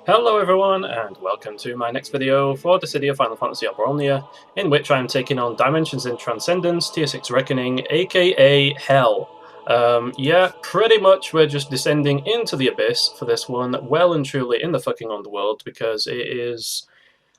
Hello everyone, and welcome to my next video for the City of Final Fantasy Auron, in which I am taking on Dimensions in Transcendence, Tier 6 Reckoning, aka Hell. Yeah, pretty much we're just descending into the Abyss for this one, well and truly in the fucking underworld, because it is...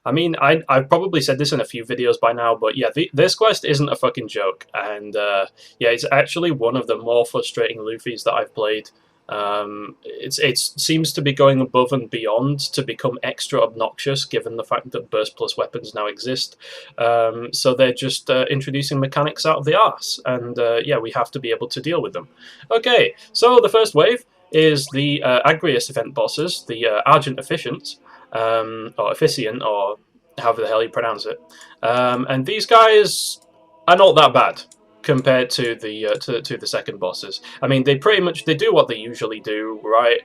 I mean, I've probably said this in a few videos by now, but yeah, this quest isn't a fucking joke, and yeah, it's actually one of the more frustrating Luffys that I've played. It seems to be going above and beyond to become extra obnoxious, given the fact that burst plus weapons now exist. So they're just introducing mechanics out of the arse, and yeah, we have to be able to deal with them. Okay, so the first wave is the Agrius event bosses, the Argent Efficient, or Efficient, or however the hell you pronounce it. And these guys are not that bad compared to the second bosses. I mean, they do what they usually do, right?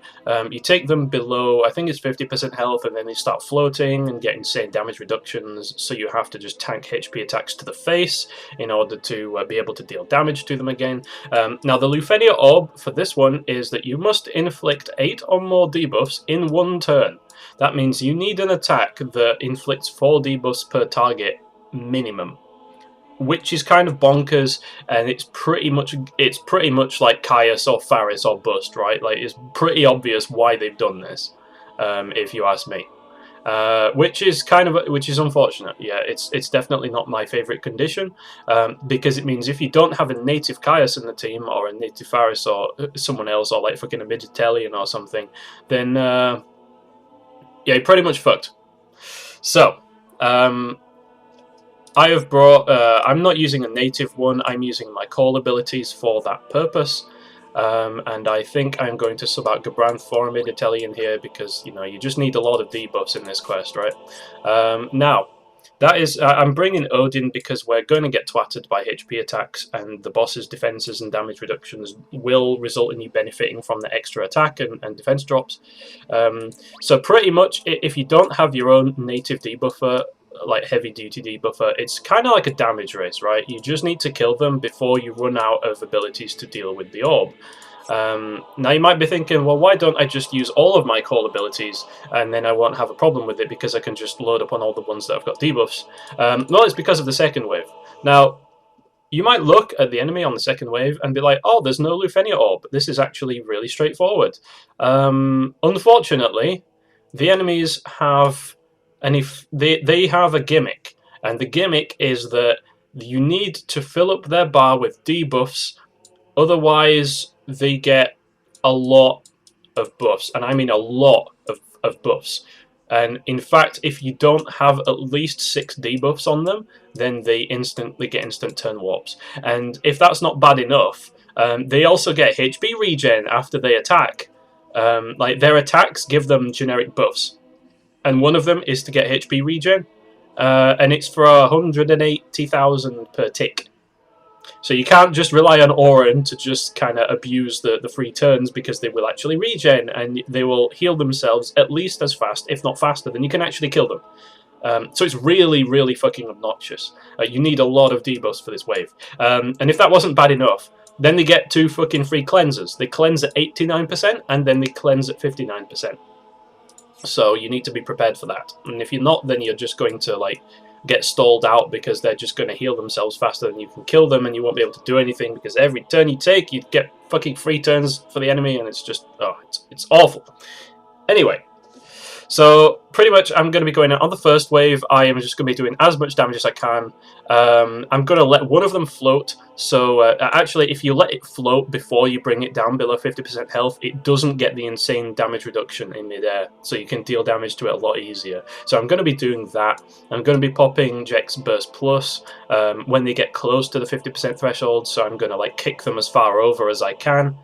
You take them below, I think it's 50% health, and then they start floating and get insane damage reductions. So you have to just tank HP attacks to the face in order to be able to deal damage to them again. Now, the Lufenia Orb for this one is that you must inflict 8 or more debuffs in one turn. That means you need an attack that inflicts 4 debuffs per target minimum, which is kind of bonkers, and it's pretty much like Caius or Faris or Bust, right? Like, it's pretty obvious why they've done this, if you ask me. Which is unfortunate. Yeah, it's definitely not my favorite condition, because it means if you don't have a native Caius in the team, or a native Faris, or someone else, or like fucking a Midgetelian or something, then yeah, you're pretty much fucked. So, I have brought... I'm not using a native one, I'm using my call abilities for that purpose. And I think I'm going to sub out Gabranth for a Midgetelian here, because, you know, you just need a lot of debuffs in this quest, right? Now, that is... I'm bringing Odin because we're going to get twatted by HP attacks, and the boss's defenses and damage reductions will result in you benefiting from the extra attack and defense drops. So pretty much, if you don't have your own native debuffer, like heavy duty debuffer, it's kind of like a damage race, right? You just need to kill them before you run out of abilities to deal with the orb. Now you might be thinking, well, why don't I just use all of my call abilities and then I won't have a problem with it because I can just load up on all the ones that have got debuffs? Well, it's because of the second wave. Now, you might look at the enemy on the second wave and be like, oh, there's no Lufenia Orb. This is actually really straightforward. Unfortunately, the enemies have... And if they have a gimmick, and the gimmick is that you need to fill up their bar with debuffs, otherwise they get a lot of buffs, and I mean a lot of buffs. And in fact, if you don't have at least 6 debuffs on them, then they instantly get instant turn warps. And if that's not bad enough, they also get HP regen after they attack. Like, their attacks give them generic buffs. And one of them is to get HP regen, and it's for 180,000 per tick. So you can't just rely on Auron to just kind of abuse the free turns, because they will actually regen, and they will heal themselves at least as fast, if not faster, than you can actually kill them. So it's really, really fucking obnoxious. You need a lot of debuffs for this wave. And if that wasn't bad enough, then they get 2 fucking free cleansers. They cleanse at 89%, and then they cleanse at 59%. So you need to be prepared for that. And if you're not, then you're just going to, like, get stalled out, because they're just going to heal themselves faster than you can kill them, and you won't be able to do anything, because every turn you take, you get fucking free turns for the enemy, and it's just... oh, it's awful. Anyway, so pretty much I'm going to be going out on the first wave. I am just going to be doing as much damage as I can. I'm going to let one of them float. So actually, if you let it float before you bring it down below 50% health, it doesn't get the insane damage reduction in midair. So you can deal damage to it a lot easier. So I'm going to be doing that. I'm going to be popping Jecht's Burst Plus when they get close to the 50% threshold. So I'm going to, like, kick them as far over as I can.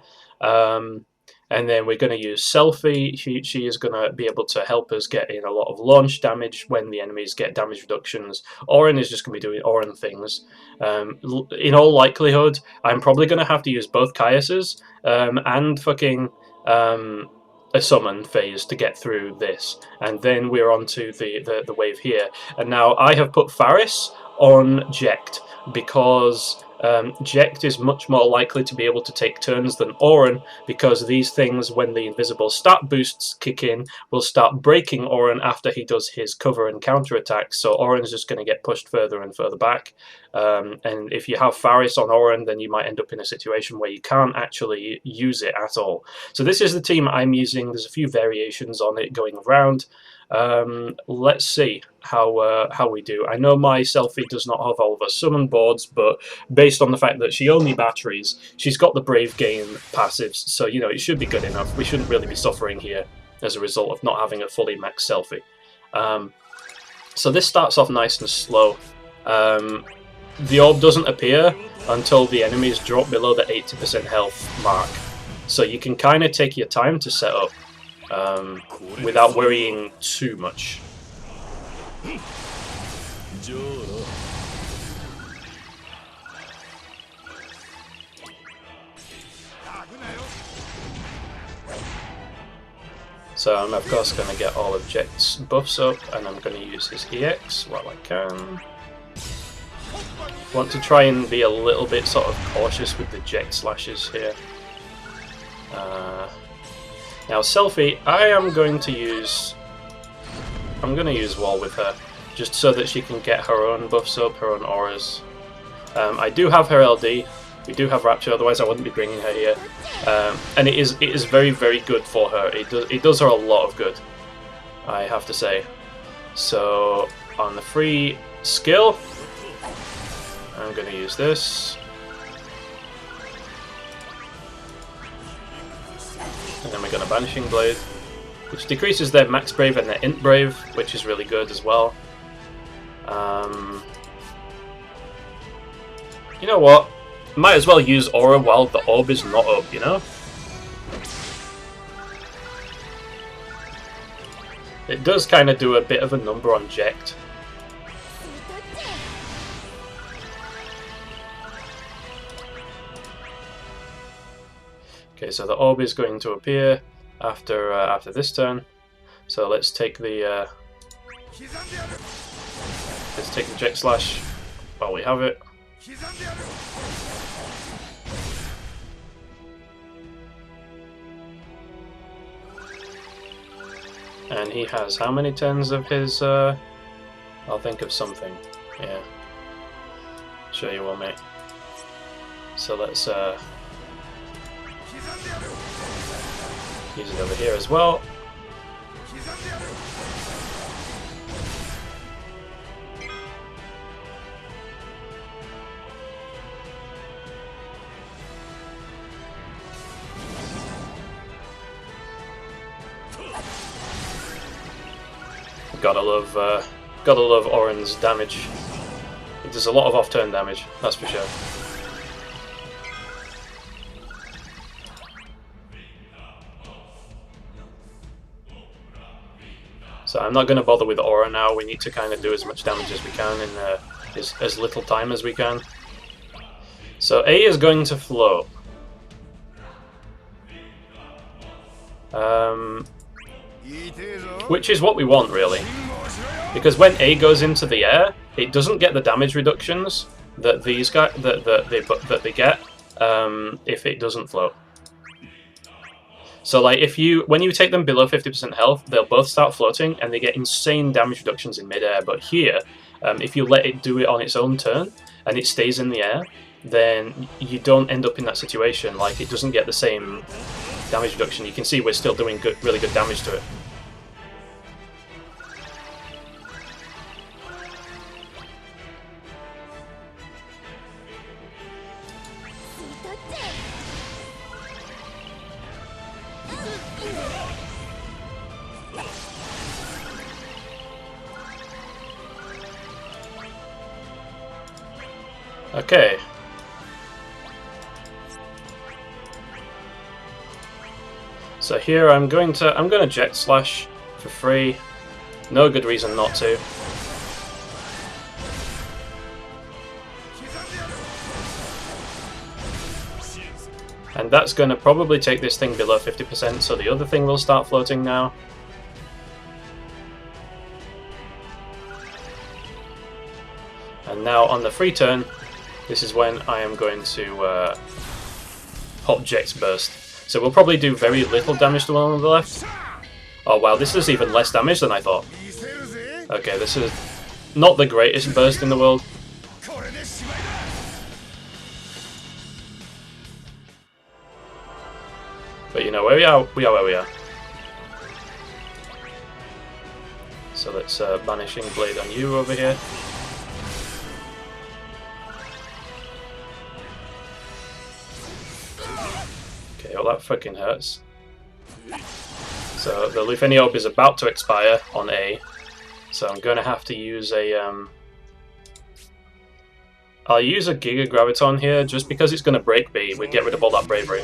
And then we're going to use Selphie. She is going to be able to help us get in a lot of launch damage when the enemies get damage reductions. Auron is just going to be doing Auron things. In all likelihood, I'm probably going to have to use both Caiuses and fucking a summon phase to get through this. And then we're on to the wave here. And now I have put Faris on Jecht, because Jecht is much more likely to be able to take turns than Auron, because these things, when the invisible stat boosts kick in, will start breaking Auron after he does his cover and counter attacks. So Auron's just going to get pushed further and further back. And if you have Faris on Auron, then you might end up in a situation where you can't actually use it at all. So this is the team I'm using. There's a few variations on it going around. Let's see how we do. I know my Selphie does not have all of her summon boards, but based on the fact that she only batteries, she's got the Brave Gain passives, so you know it should be good enough. We shouldn't really be suffering here as a result of not having a fully maxed Selphie. So this starts off nice and slow. The orb doesn't appear until the enemies drop below the 80% health mark, so you can kind of take your time to set up without worrying too much. So I'm of course going to get all of Jecht's buffs up, and I'm going to use his EX while I can. Want to try and be a little bit sort of cautious with the Jecht slashes here. Now Selphie, I'm going to use Wall with her, just so that she can get her own buffs up, her own auras. I do have her LD, we do have Rapture, otherwise I wouldn't be bringing her here. And it is very, very good for her. It does her a lot of good, I have to say. So on the free skill, I'm going to use this. And then we're going to Banishing Blade, which decreases their Max Brave and their Int Brave, which is really good as well. You know what? Might as well use Aura while the orb is not up, you know? It does kind of do a bit of a number on Jecht. Okay, so the orb is going to appear after this turn. So let's take the Jecht slash while we have it. And he has how many turns of his? I'll think of something. Yeah, sure you will, mate. So let's use it over here as well. Gotta love Auron's damage. It does a lot of off-turn damage, that's for sure. So I'm not going to bother with Aura now. We need to kind of do as much damage as we can in as little time as we can. So A is going to float. Which is what we want, really. Because when A goes into the air, it doesn't get the damage reductions that these guys that they get if it doesn't float. So like when you take them below 50% health, they'll both start floating and they get insane damage reductions in midair. But here, if you let it do it on its own turn and it stays in the air, then you don't end up in that situation. Like it doesn't get the same damage reduction. You can see we're still doing really good damage to it. Okay. So here I'm going to Jecht slash for free. No good reason not to. And that's going to probably take this thing below 50%, so the other thing will start floating now. And now on the free turn, This is when I am going to pop Jecht's burst. So we'll probably do very little damage to the one on the left. Oh wow, this is even less damage than I thought. Okay, this is not the greatest burst in the world. But you know, where we are where we are. So let's Banishing Blade on you over here. Okay, well that fucking hurts. So the Lufeni Orb is about to expire on A. So I'm going to have to use a... I'll use a Giga Graviton here, just because it's going to break B. We get rid of all that bravery.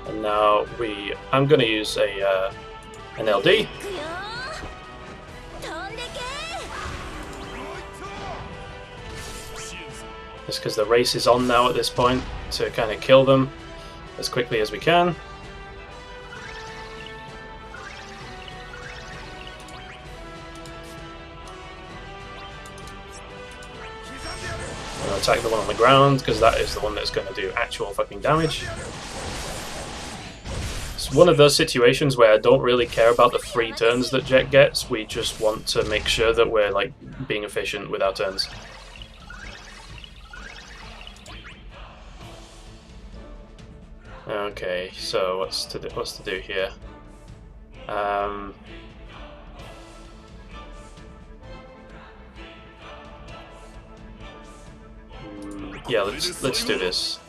And now I'm going to use an LD. Just because the race is on now at this point, to kind of kill them as quickly as we can. I'm going to attack the one on the ground, because that is the one that's going to do actual fucking damage. It's one of those situations where I don't really care about the free turns that Jecht gets, we just want to make sure that we're like being efficient with our turns. Okay, so what's to do here? Yeah, let's do this.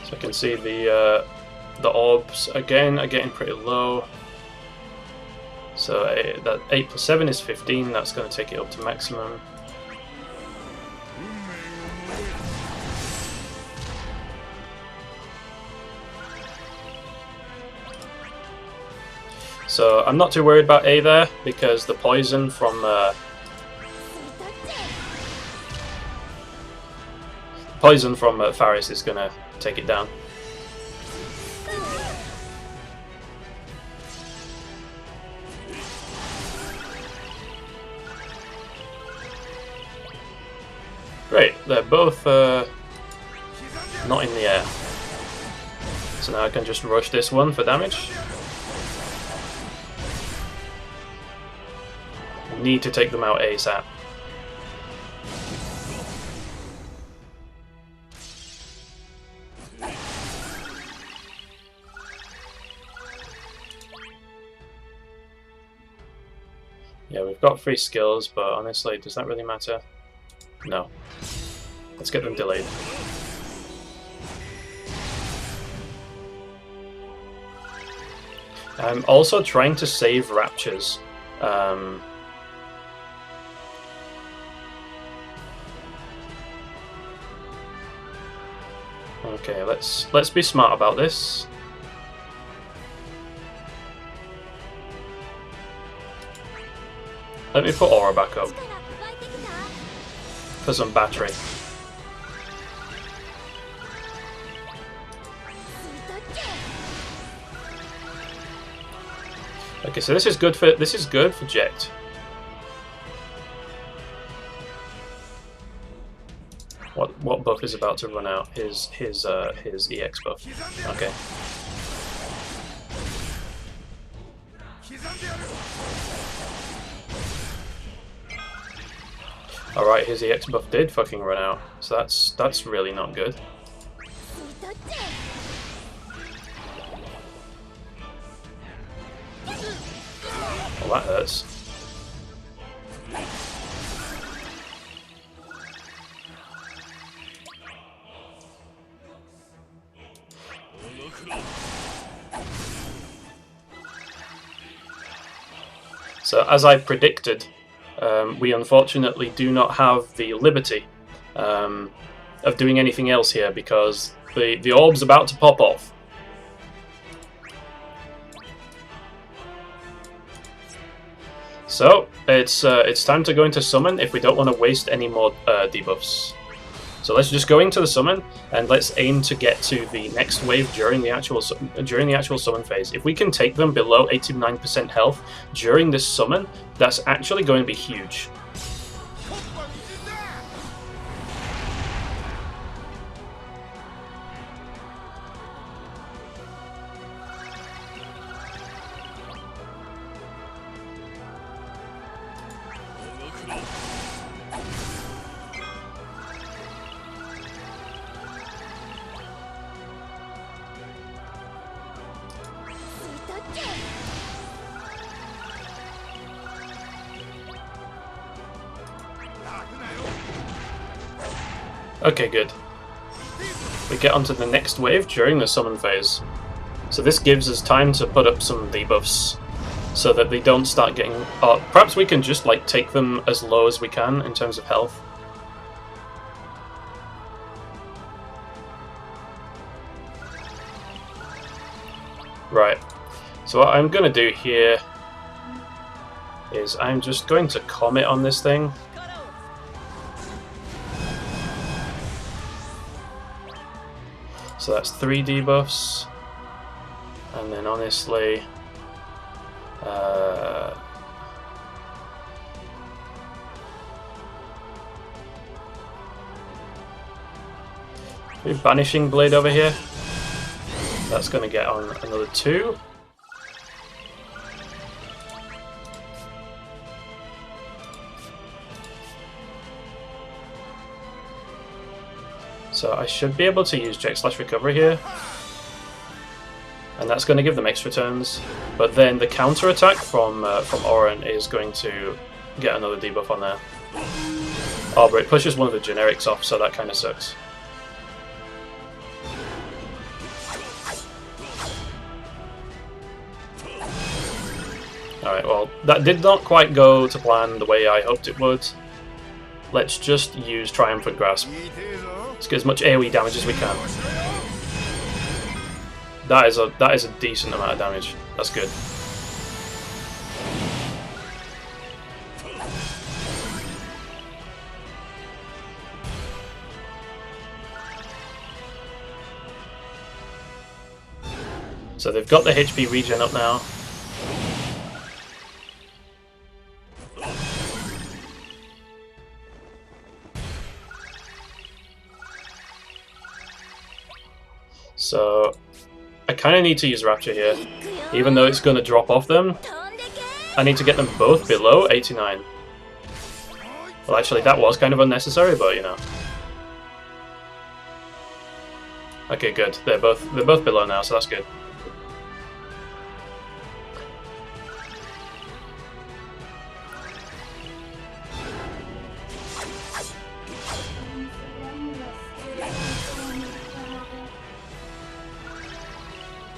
So I can see the orbs again are getting pretty low. So that 8 plus 7 is 15. That's going to take it up to maximum. So I'm not too worried about A there, because the poison from Faris is going to take it down. Great, they're both not in the air. So now I can just rush this one for damage. Need to take them out ASAP. Yeah, we've got free skills, but honestly, does that really matter? No. Let's get them delayed. I'm also trying to save Raptures. Okay, let's be smart about this. Let me put Aura back up for some battery. Okay, so this is good for Jecht. What buff is about to run out? His EX buff. Okay. Alright, his EX buff did fucking run out, so that's really not good. Well, that hurts. So as I predicted, we unfortunately do not have the liberty of doing anything else here because the orb's about to pop off. So it's time to go into summon if we don't want to waste any more debuffs. So let's just go into the summon and let's aim to get to the next wave during the actual summon phase. If we can take them below 89% health during this summon, that's actually going to be huge. Okay, good. We get onto the next wave during the summon phase. So this gives us time to put up some debuffs so that they don't start getting... perhaps we can just like take them as low as we can in terms of health. Right. So what I'm going to do here is I'm just going to comet on this thing. So that's 3 debuffs, and then honestly, Banishing Blade over here. That's going to get on another 2. So I should be able to use Jecht/Recovery here. And that's going to give them extra turns. But then the counter attack from Auron is going to get another debuff on there. Oh, but it pushes one of the generics off, so that kind of sucks. Alright, well, that did not quite go to plan the way I hoped it would. Let's just use Triumphant Grasp. Let's get as much AoE damage as we can. That is a decent amount of damage. That's good. So they've got the HP regen up now. So I kind of need to use Rapture here, even though it's going to drop off them. I need to get them both below 89. Well, actually, that was kind of unnecessary, but you know. Okay, good. They're both below now, so that's good.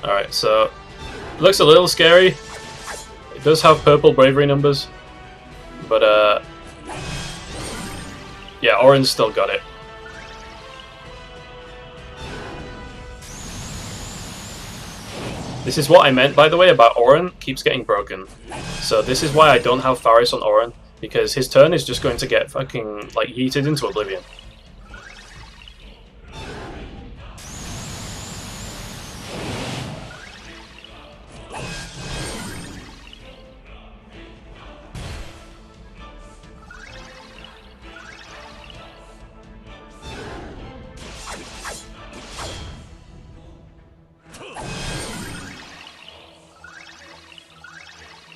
Alright, so it looks a little scary. It does have purple bravery numbers, but yeah, Auron's still got it. This is what I meant, by the way, about Auron keeps getting broken. So this is why I don't have Faris on Auron, because his turn is just going to get fucking like yeeted into oblivion.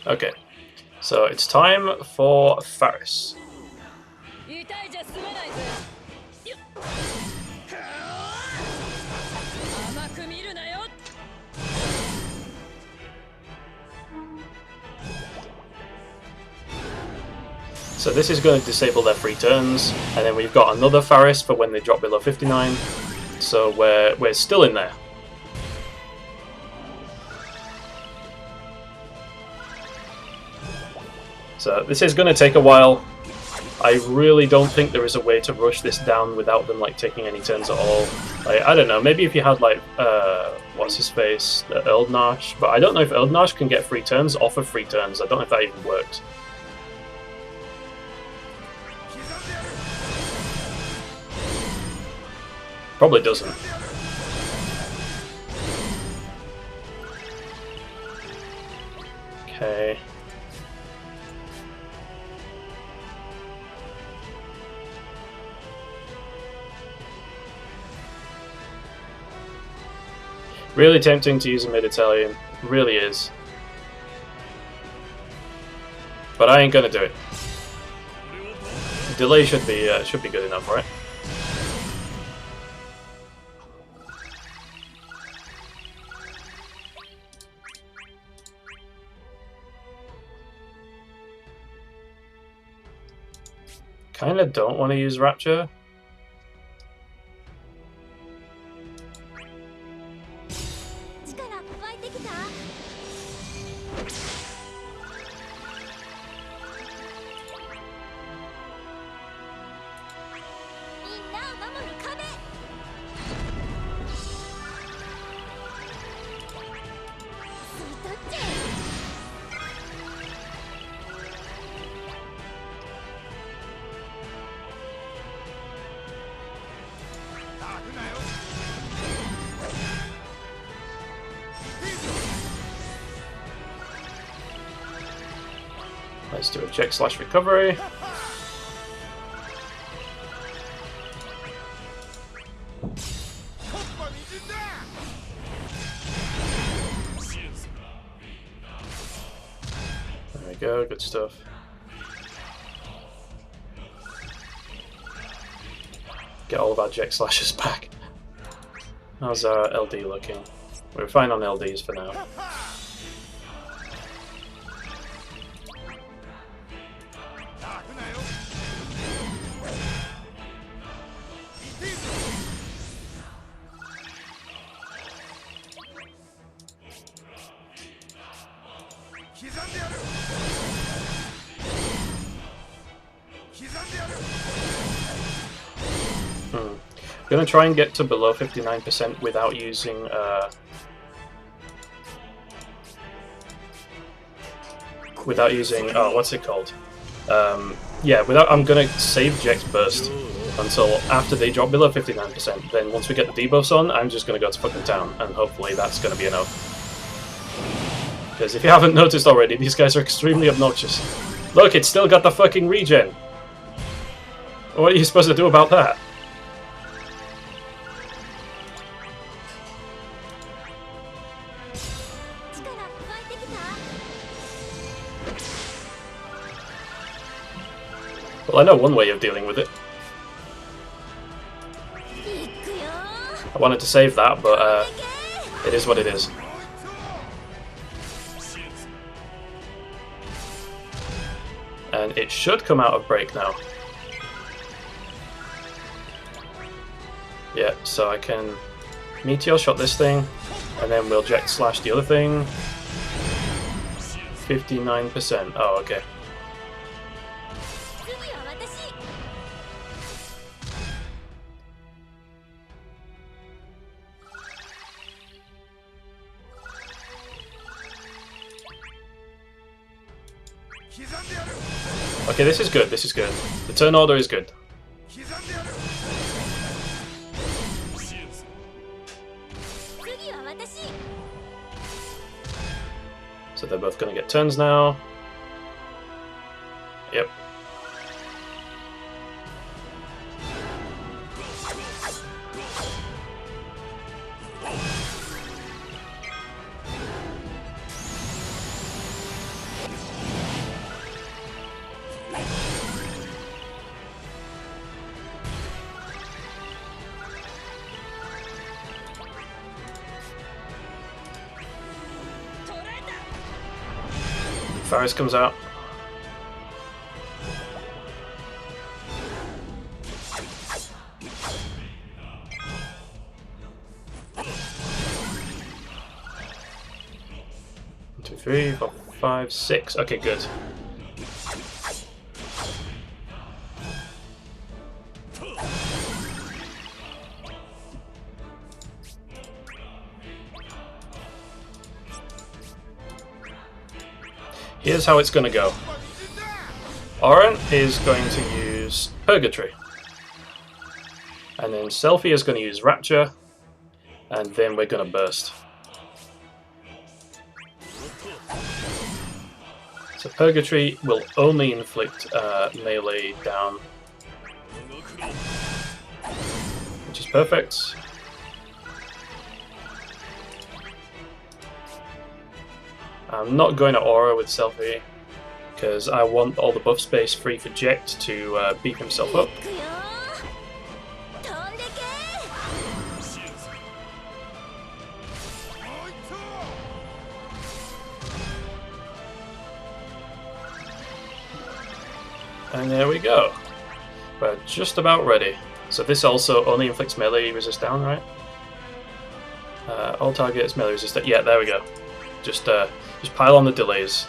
Okay, so it's time for Faris. So this is going to disable their free turns, and then we've got another Faris for when they drop below 59. So we're still in there. So this is going to take a while. I really don't think there is a way to rush this down without them like taking any turns at all. Like, I don't know, maybe if you had like what's his face, Eldnash, but I don't know if Eldnash can get free turns off of free turns. I don't know if that even works. Probably doesn't. Okay. Really tempting to use a mid-Italian. Really is. But I ain't gonna do it. Delay should be good enough, right? Kinda don't want to use Rapture. Let's do a Jecht/recovery. There we go, good stuff. Get all of our Jecht/slashes back. How's our LD looking? We're fine on LDs for now. I'm gonna try and get to below 59% without using oh, what's it called? Yeah, I'm gonna save Jecht Burst until after they drop below 59%. Then once we get the debuffs on, I'm just gonna go to fucking town, and hopefully that's gonna be enough. Because if you haven't noticed already, these guys are extremely obnoxious. Look, it's still got the fucking regen. What are you supposed to do about that? Well, I know one way of dealing with it. I wanted to save that, but it is what it is. And it should come out of break now. Yeah, so I can meteor shot this thing, and then we'll Jecht/slash the other thing. 59%. Oh, okay. Okay, this is good, this is good. The turn order is good. So they're both going to get turns now. Yep. Faris comes out. One, two, three, four, five, six. Okay, good. Here's how it's going to go. Auron is going to use Purgatory. And then Selphie is going to use Rapture. And then we're going to burst. So Purgatory will only inflict melee down. Which is perfect. I'm not going to Aura with Selphie, because I want all the buff space free for Jecht to beef himself up. And there we go. We're just about ready. So this also only inflicts melee resist down, right? All targets melee resist. Yeah, there we go. Just pile on the delays.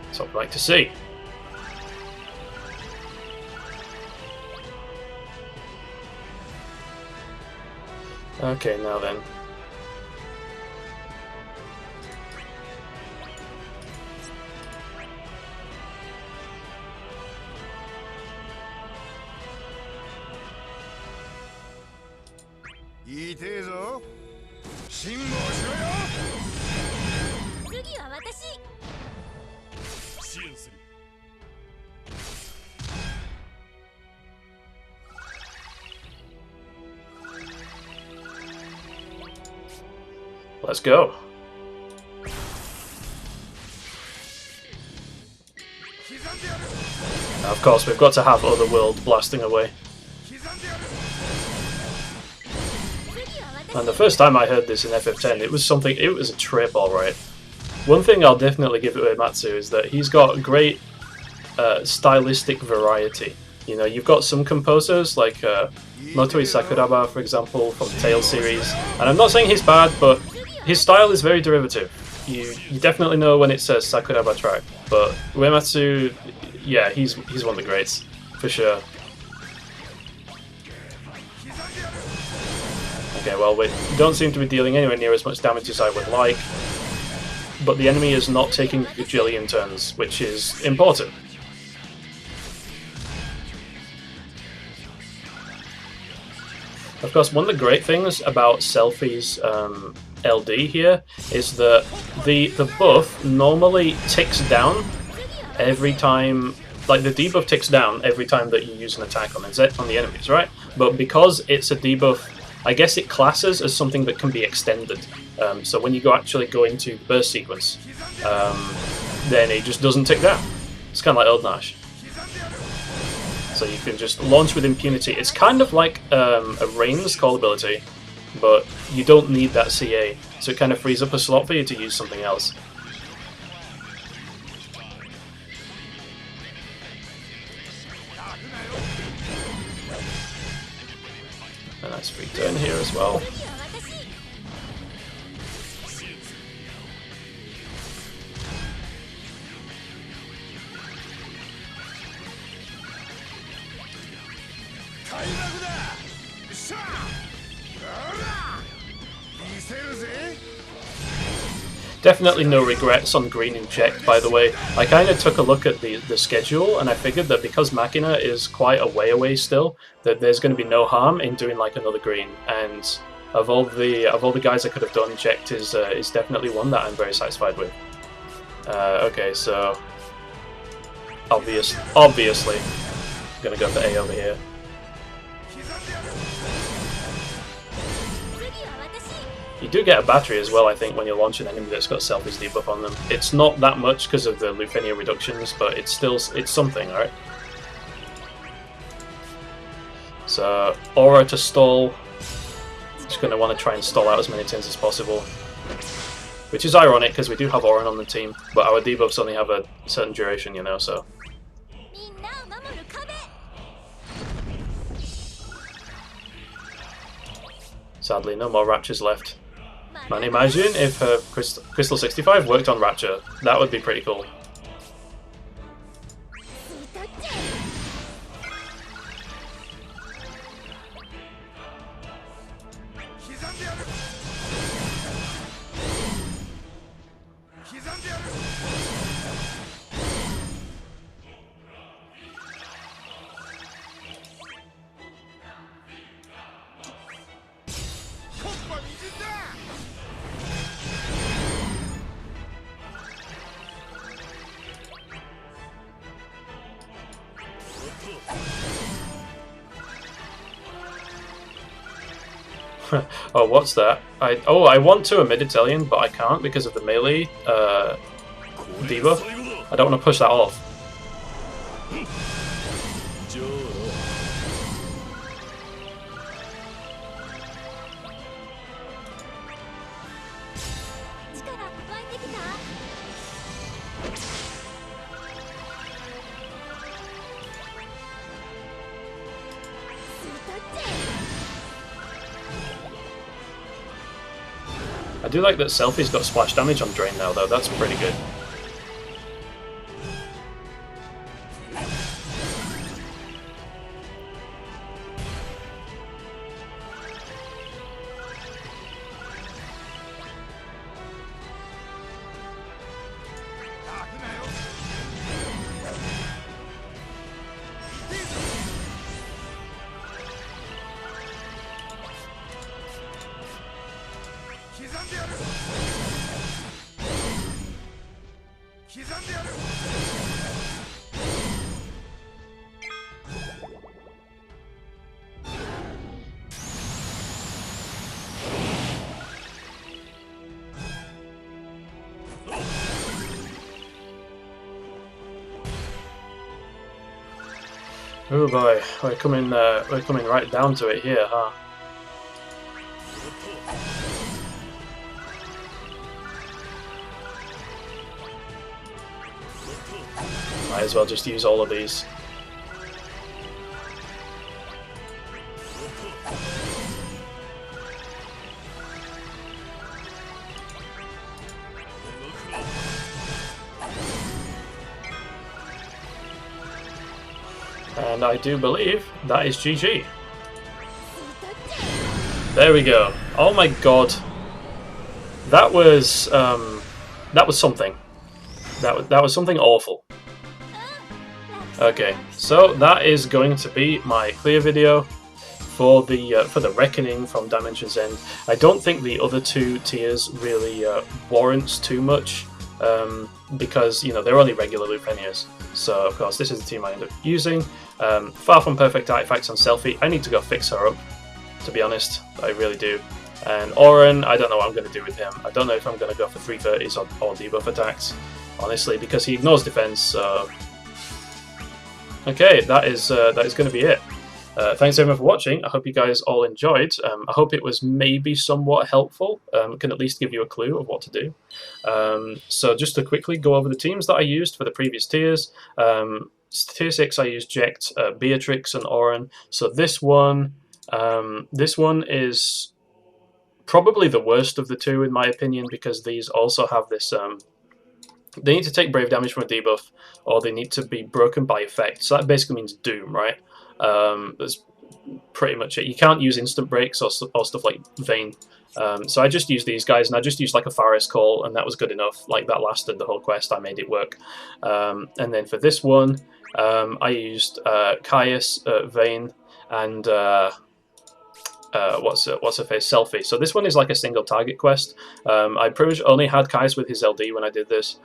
That's what I'd like to see. Okay, now then. Let's go. Now, of course, we've got to have Otherworld blasting away. And the first time I heard this in FF10, it was a trip, alright. One thing I'll definitely give Uematsu is that he's got great stylistic variety. You know, you've got some composers like Motoi Sakuraba, for example, from the Tales series. And I'm not saying he's bad, but his style is very derivative. You definitely know when it's a Sakuraba track, but Uematsu, yeah, he's one of the greats, for sure. Okay, well, we don't seem to be dealing anywhere near as much damage as I would like, but the enemy is not taking a gajillion turns, which is important. Of course, one of the great things about Selphie's LD here is that the buff normally ticks down every time, like the debuff ticks down every time that you use an attack on the enemies, right? But because it's a debuff, I guess it classes as something that can be extended. So when you actually go into the burst sequence, then it just doesn't tick down. It's kind of like Old Nash. So you can just launch with impunity. It's kind of like a Rain's call ability, but you don't need that CA, so it kind of frees up a slot for you to use something else. A nice free turn here as well. Definitely no regrets on green in Jecht, by the way. I kind of took a look at the schedule, and I figured that because Machina is quite a way away still, that there's going to be no harm in doing like another green. And of all the guys I could have done, Jecht is definitely one that I'm very satisfied with. Okay, so obviously, gonna go for A over here. You do get a battery as well, I think, when you launch an enemy that's got Selphie's debuff on them. It's not that much because of the Lufenia reductions, but it's something, alright? So, Aura to stall. Just going to want to try and stall out as many turns as possible. Which is ironic, because we do have Auron on the team, but our debuffs only have a certain duration, you know, so... Sadly, no more Raptures left. Man, imagine if Crystal 65 worked on Rapture. That would be pretty cool. Oh, what's that? I want to a mid-Italian, but I can't because of the melee debuff. I don't want to push that off. I do like that Selphie's got splash damage on Drain now, though. That's pretty good. Oh boy, we're coming right down to it here, huh? Might as well just use all of these. And I do believe that is GG. There we go. Oh my god, that was something. That was something awful. Okay, so that is going to be my clear video for the Reckoning from Dimension's End. I don't think the other two tiers really warrants too much. Because, you know, they're only regular Lufenias. So, of course, this is the team I end up using. Far from perfect artifacts on Selphie. I need to go fix her up, to be honest. I really do. And Auron, I don't know what I'm going to do with him. I don't know if I'm going to go for 330s or debuff attacks, honestly, because he ignores defense. So, okay, that is going to be it. Thanks everyone for watching. I hope you guys all enjoyed. I hope it was maybe somewhat helpful. Can at least give you a clue of what to do. So just to quickly go over the teams that I used for the previous tiers. Tier 6 I used Jecht, Beatrix and Auron. So this one is probably the worst of the two in my opinion, because these also have this they need to take brave damage from a debuff, or they need to be broken by effect. So that basically means doom, right? That's pretty much it. You can't use instant breaks or stuff like Vayne. So I just used these guys, and I just used like a Faris call, and that was good enough. Like, that lasted the whole quest. I made it work. And then for this one, I used Caius, Vayne, and what's her face, Selphie. So this one is like a single target quest. I pretty much only had Caius with his LD when I did this.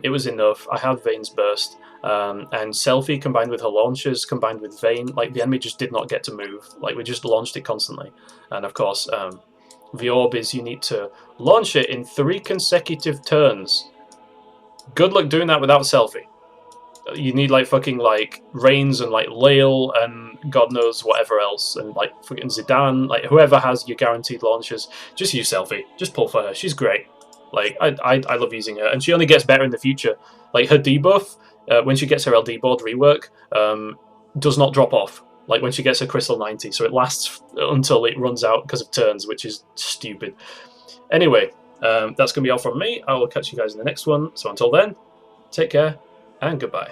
It was enough. I had Vayne's burst. And Selphie combined with her launches, combined with Vayne, like the enemy just did not get to move. Like, we just launched it constantly. And of course, the orb is you need to launch it in 3 consecutive turns. Good luck doing that without Selphie. You need like fucking like Reigns and like Lael and God knows whatever else, and like fucking Zidane, like whoever has your guaranteed launches, just use Selphie. Just pull for her. She's great. Like, I love using her, and she only gets better in the future. Like, her debuff, when she gets her LD board rework, does not drop off. Like, when she gets her Crystal 90, so it lasts until it runs out because of turns, which is stupid. Anyway, that's going to be all from me. I will catch you guys in the next one. So until then, take care, and goodbye.